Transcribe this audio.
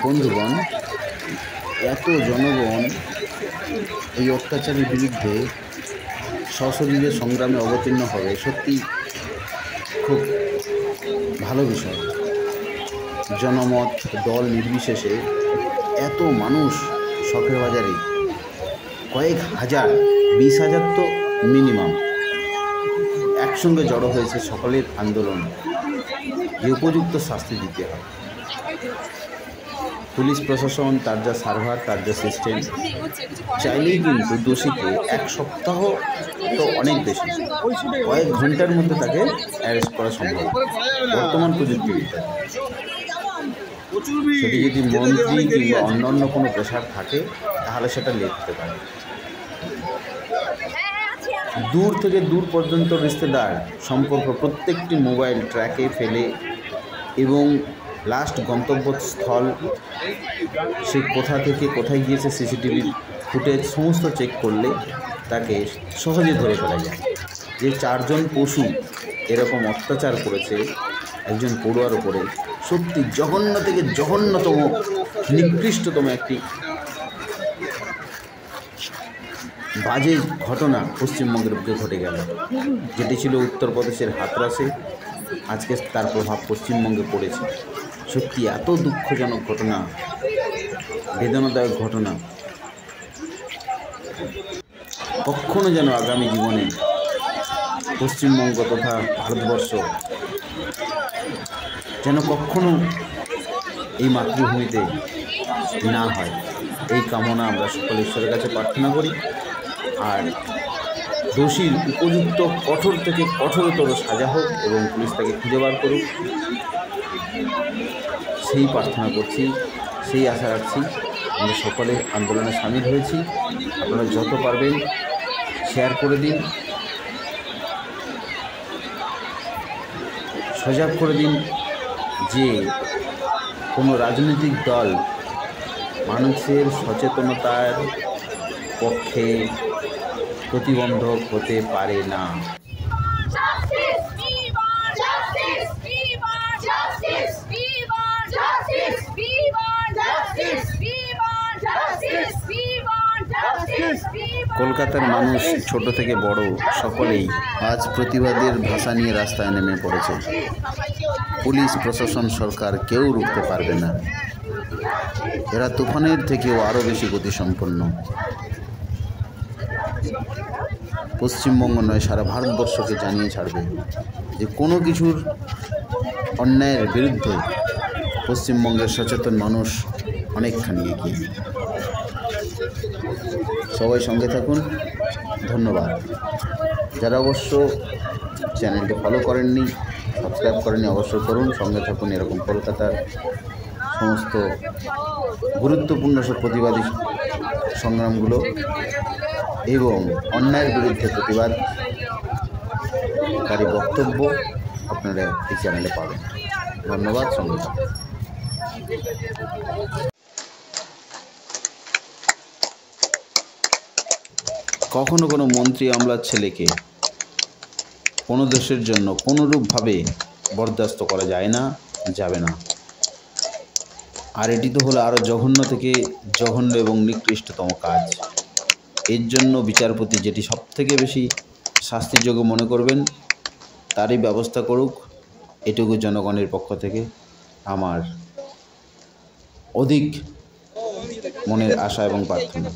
বন্ধুগণ, এত জনগণ এই অত্যাচারের বিরুদ্ধে সশরীরে সংগ্রামে অবতীর্ণ হবে, সত্যি খুব ভালো বিষয়। জনমত দল নির্বিশেষে এত মানুষ শখের বাজারে কয়েক হাজার, 20,000 তো মিনিমাম একসঙ্গে জড়ো হয়েছে সকলের আন্দোলন যে উপযুক্ত শাস্তি দিতে হয়। পুলিশ প্রশাসন তার যা সার্ভার, তার যা সিস্টেম, চাইলেই কিন্তু দোষীকে 1 সপ্তাহ তো অনেক বেশি, কয়েক ঘন্টার মধ্যে তাকে অ্যারেস্ট করা সম্ভব বর্তমান প্রযুক্তিবিদ্যা। সেটি যদি মন্ত্রী কিংবা অন্যান্য কোনো প্রেশার থাকে তাহলে সেটা লিখতে পারে। দূর থেকে দূর পর্যন্ত রিশতেদার সম্পর্ক প্রত্যেকটি মোবাইল ট্র্যাকে ফেলে এবং লাস্ট গন্তব্যস্থল সে কোথা থেকে কোথায় গিয়েছে সিসিটিভি ফুটেজ সমস্ত চেক করলে তাকে সহজে ধরে ফেলা যায়। যে 4 জন পশু এরকম অত্যাচার করেছে একজন পড়ুয়ার উপরে, সত্যি জঘন্য থেকে জঘন্যতম নিকৃষ্টতম একটি বাজে ঘটনা পশ্চিমবঙ্গের বুকে ঘটে গেল। যেটি ছিল উত্তরপ্রদেশের হাতরাসে, আজকে তার প্রভাব পশ্চিমবঙ্গে পড়েছে। সত্যি এত দুঃখজনক ঘটনা, বেদনাদায়ক ঘটনা, কখনো যেন আগামী জীবনে পশ্চিমবঙ্গ তথা ভারতবর্ষ যেন কখনো এই মাতৃভূমিতে না হয়, এই কামনা আমরা সকলে ঈশ্বরের কাছে প্রার্থনা করি। আর দোষীর উপযুক্ত কঠোর থেকে কঠোরতর সাজা হোক এবং পুলিশ তাকে খুঁজে বার করুক, সেই প্রার্থনা করছি, সেই আশা রাখছি। আমরা সকলে আন্দোলনে সামিল হয়েছি। আপনারা যত পারবেন শেয়ার করে দিন, সজাগ করে দিন যে কোনো রাজনৈতিক দল মানুষের সচেতনতার পক্ষে প্রতিবন্ধক হতে পারে না। কলকাতার মানুষ ছোট থেকে বড় সকলেই আজ প্রতিবাদের ভাষা নিয়ে রাস্তায় নেমে পড়েছে। পুলিশ প্রশাসন সরকার কেউ রুখতে পারবে না। এরা তুফানের থেকেও আরও বেশি গতিসম্পন্ন। পশ্চিমবঙ্গ নয়, সারা ভারতবর্ষকে জানিয়ে ছাড়বে যে কোনো কিছুর অন্যায়ের বিরুদ্ধে পশ্চিমবঙ্গের সচেতন মানুষ অনেকখানি এগিয়ে। সবাই সঙ্গে থাকুন। ধন্যবাদ। যারা অবশ্য চ্যানেলটি ফলো করেননি, সাবস্ক্রাইব করেননি, অবশ্যই করুন, সঙ্গে থাকুন। এরকম কলকাতার সমস্ত গুরুত্বপূর্ণ সব প্রতিবাদী সংগ্রামগুলো এবং অন্যায়ের বিরুদ্ধে প্রতিবাদকারী বক্তব্য আপনারা এই চ্যানেলে পাবেন। ধন্যবাদ। সঙ্গে থাকুন। কখনো কোনো মন্ত্রী আমলার ছেলেকে কোনো দেশের জন্য কোনোরূপভাবে বরদাস্ত করা যায় না, যাবে না। আর এটি তো হলো আরও জঘন্য থেকে জঘন্য এবং নিকৃষ্টতম কাজ। এর জন্য বিচারপতি যেটি সবথেকে বেশি শাস্তিযোগ্য মনে করবেন তারই ব্যবস্থা করুক, এটুকু জনগণের পক্ষ থেকে আমার অধিক মনের আশা এবং প্রার্থনা।